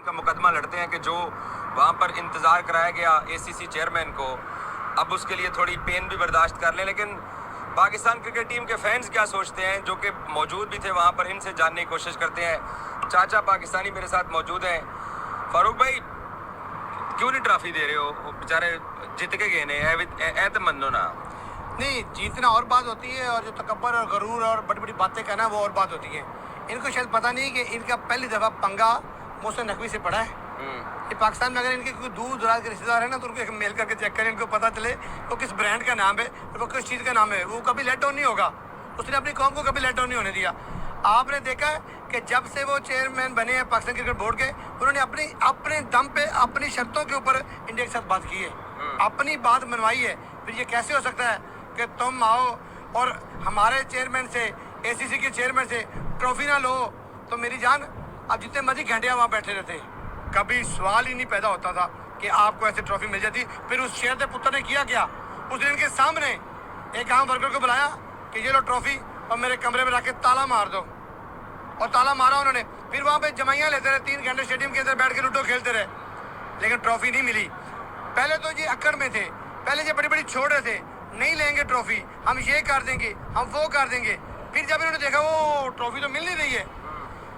का मुकदमा लड़ते हैं कि जो वहाँ पर इंतज़ार कराया गया एसीसी चेयरमैन को, अब उसके लिए थोड़ी पेन भी बर्दाश्त कर लें। लेकिन पाकिस्तान क्रिकेट टीम के फैंस क्या सोचते हैं, जो कि मौजूद भी थे वहाँ पर, इनसे जानने की कोशिश करते हैं। चाचा पाकिस्तानी मेरे साथ मौजूद हैं। फारूक भाई, क्यों नहीं ट्रॉफी दे रहे हो? बेचारे जीत के गए ने, एतमन्नो ना। नहीं, जीतना और बात होती है और जो तकब्बर और गरूर और बड़ी बड़ी बातें कहना वो और बात होती है। इनको शायद पता नहीं कि इनका पहली दफ़ा पंगा मोहसिन नकवी से पड़ा है। ये पाकिस्तान में अगर इनके कोई दूर दराज के रिश्तेदार है ना, तो उनको एक मेल करके चेक करें, इनको पता चले वो किस ब्रांड का नाम है, वो किस चीज़ का नाम है। वो कभी लेट डाउन नहीं होगा, उसने अपनी कौम को कभी लेट डाउन नहीं होने दिया। आपने देखा है कि जब से वो चेयरमैन बने हैं पाकिस्तान क्रिकेट बोर्ड के, उन्होंने अपने दम पे अपनी शर्तों के ऊपर इंडिया के साथ बात की है, अपनी बात मनवाई है। फिर ये कैसे हो सकता है कि तुम आओ और हमारे चेयरमैन से, एसीसी के चेयरमैन से ट्रॉफी ना लो? तो मेरी जान, आप जितने मर्जी घंटिया वहाँ बैठे रहते, कभी सवाल ही नहीं पैदा होता था कि आपको ऐसे ट्रॉफी मिल जाती। फिर उस शेर के पुत्र ने किया क्या? उसने इनके सामने एक आम वर्कर को बुलाया कि ये लो ट्रॉफी और मेरे कमरे में रख के ताला मार दो, और ताला मारा उन्होंने। फिर वहाँ पे जमाइयाँ लेते रहे, 3 घंटे स्टेडियम के अंदर बैठ के लूडो खेलते रहे, लेकिन ट्रॉफी नहीं मिली। पहले तो ये अक्कड़ में थे, पहले ये बड़ी बड़ी छोड़ रहे थे, नहीं लेंगे ट्रॉफी, हम ये कर देंगे, हम वो कर देंगे। फिर जब इन्होंने देखा वो ट्रॉफी तो मिल नहीं रही है,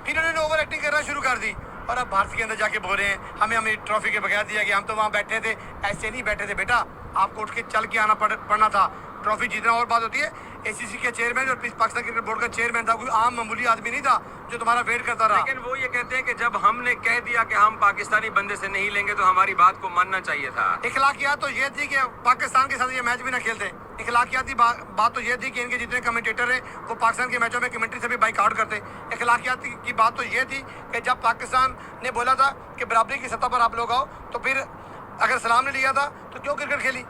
फिर इन्होंने ओवर एक्टिंग करना शुरू कर दी और अब भारत के अंदर जाके बोल रहे हैं हमें ट्रॉफी के बगैर दिया गया, हम तो वहाँ बैठे थे। ऐसे नहीं बैठे थे बेटा, आपको उठ के चल के आना पड़ना था। ट्रॉफी जीतना और बात होती है। एसीसी के चेयरमैन और पाकिस्तान क्रिकेट बोर्ड का चेयरमैन था, कोई आम मामूली आदमी नहीं था जो तुम्हारा वेट करता रहा। लेकिन वो ये कहते हैं कि जब हमने कह दिया कि हम पाकिस्तानी बंदे से नहीं लेंगे तो हमारी बात को मानना चाहिए था। इखलाकियात तो ये थी कि पाकिस्तान के साथ ये मैच भी ना खेलते। इखलाकियाती बात तो ये थी कि इनके जितने कमेंटेटर हैं वो पाकिस्तान के मैचों में कमेंट्री से भी बाइक आउट करते। इखलाकियात की बात तो ये थी कि जब पाकिस्तान ने बोला था कि बराबरी की सतह पर आप लोग आओ, तो फिर अगर सलाम ने लिया था तो क्यों क्रिकेट खेली?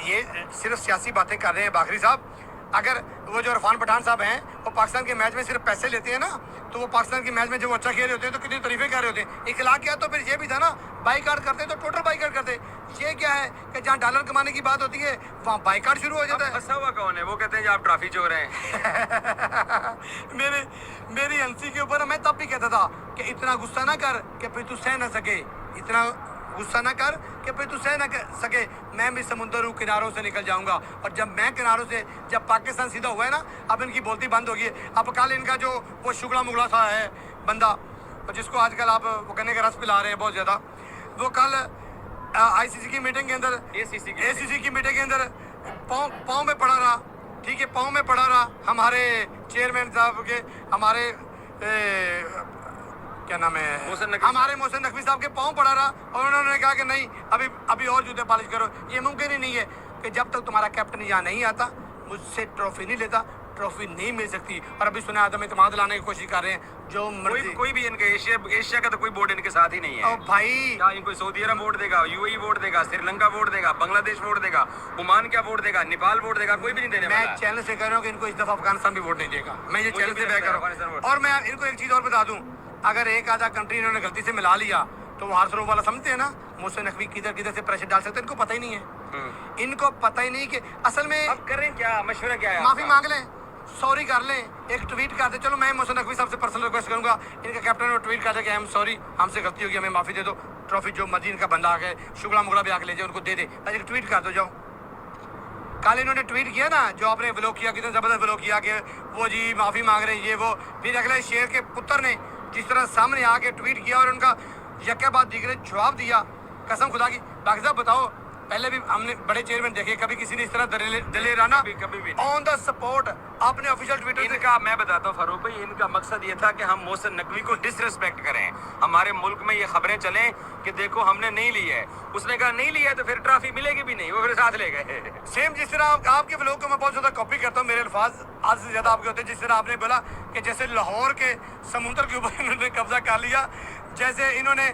ये सिर्फ सियासी बातें कर रहे हैं बाखरी साहब। अगर वो जो इरफान पठान साहब हैं वो पाकिस्तान के मैच में सिर्फ पैसे लेते हैं ना, तो वो पाकिस्तान के मैच में जब वो अच्छा खेल रहे होते हैं तो कितनी तारीफें कर रहे होते हैं। इखलाकियात तो फिर ये भी था ना, बाइकाट करते तो टोटल बाइकाट करते। ये क्या है कि जहाँ डॉलर कमाने की बात होती है वहाँ बाइकाट शुरू हो जाता है। फंसा हुआ कौन है? वो कहते हैं आप ट्रॉफी चोर हैं। मेरी हंसी के ऊपर मैं तब भी कहता था कि इतना गुस्सा ना कर कि फिर तू सह ना सके, इतना गुस्सा ना कर कि फिर तू सह ना सके। मैं भी समुंदर हूँ, किनारों से निकल जाऊंगा। और जब मैं किनारों से, जब पाकिस्तान सीधा हुआ है ना, अब इनकी बोलती बंद होगी। अब कल इनका जो वो शुगला मुगला सा है बंदा, जिसको आजकल आप वो कहने का रस पिला रहे हैं बहुत ज़्यादा, वो कल आईसीसी की मीटिंग के अंदर, एसीसी की मीटिंग के अंदर पाँव में पड़ा रहा। ठीक है, पाँव में पड़ा रहा हमारे चेयरमैन साहब के, हमारे क्या नाम है, हमारे मोहसिन नकवी साहब के पाँव पड़ा रहा। और उन्होंने कहा कि नहीं, अभी और जूते पॉलिश करो। ये मुमकिन ही नहीं है कि जब तक तुम्हारा कैप्टन यहाँ नहीं आता, मुझसे ट्रॉफी नहीं लेता, ट्रॉफी नहीं मिल सकती। और अभी सुना आदम इत्मीनान लाने की कोशिश कर रहे हैं। जो कोई भी इनके एशिया का तो कोई बोर्ड इनके साथ ही नहीं है। भाई क्या इनको सऊदी अरब वोट देगा, यूएई वोट देगा, श्रीलंका वोट देगा, बांग्लादेश वोट देगा, ओमान क्या वोट देगा, नेपाल वोट देगा? कोई भी नहीं देने वाला। मैं चैनल से कह रहा हूँ कि इनको इस दफा अफगानिस्तान भी वोट नहीं देगा। मैं ये चैनल से कह रहा हूँ। और मैं इनको एक चीज़ और बता दूँ, अगर एक आधा कंट्री इन्होंने गलती से मिला लिया तो वो हारसरों वाला समझते हैं ना, मोहसिन नकवी किधर किधर से प्रेशर डाल सकते हैं। इनको पता ही नहीं है, इनको पता ही नहीं कि असल में अब करें क्या, मशवरा क्या है? माफी मांग लें, सॉरी कर लें, एक ट्वीट कर दे। चलो मैं मोहसिन नकवी साहब से पर्सनल रिक्वेस्ट करूंगा, इनके कैप्टन को ट्वीट कर दे कि आई एम सॉरी, हमसे गलती होगी, हमें माफी दे दो। ट्रॉफी जो मर्जी इनका बंदा आ गए, शुगला मुगला भी आके ले जाए, उनको दे दे। एक ट्वीट कर दो जाओ। कल इन्होंने ट्वीट किया ना, जो आपने व्लॉग किया, कितना जबरदस्त व्लॉग किया कि वो जी माफी मांग रहे हैं, ये वो। फिर अगले शेर के पुत्र ने जिस तरह सामने आके ट्वीट किया और उनका यक्का बाद दीगरे जवाब दिया, कसम खुदा की। बाकी साहब बताओ, पहले भी हमने बड़े चेयरमैन देखे, कभी किसी ने इस तरह दलेराना कभी भी ऑन द स्पॉट आपने ऑफिशियल ट्विटर से इनका, मैं बताता हूँ फारूक भाई, इनका मकसद ये था कि हम मोहसिन नकवी को डिसरिस्पेक्ट करें, हमारे मुल्क में ये खबरें चलें कि देखो हमने नहीं ली है। उसने कहा नहीं लिया है तो फिर ट्रॉफी मिलेगी भी नहीं, वो फिर साथ ले गए। सेम जिस तरह आपके व्लॉग को मैं बहुत ज्यादा कॉपी करता हूँ, मेरे अल्फाज आज से ज्यादा आपके होते हैं। जिस तरह आपने बोला कि जैसे लाहौर के समुद्र के ऊपर इन्होंने कब्जा कर लिया, जैसे इन्होंने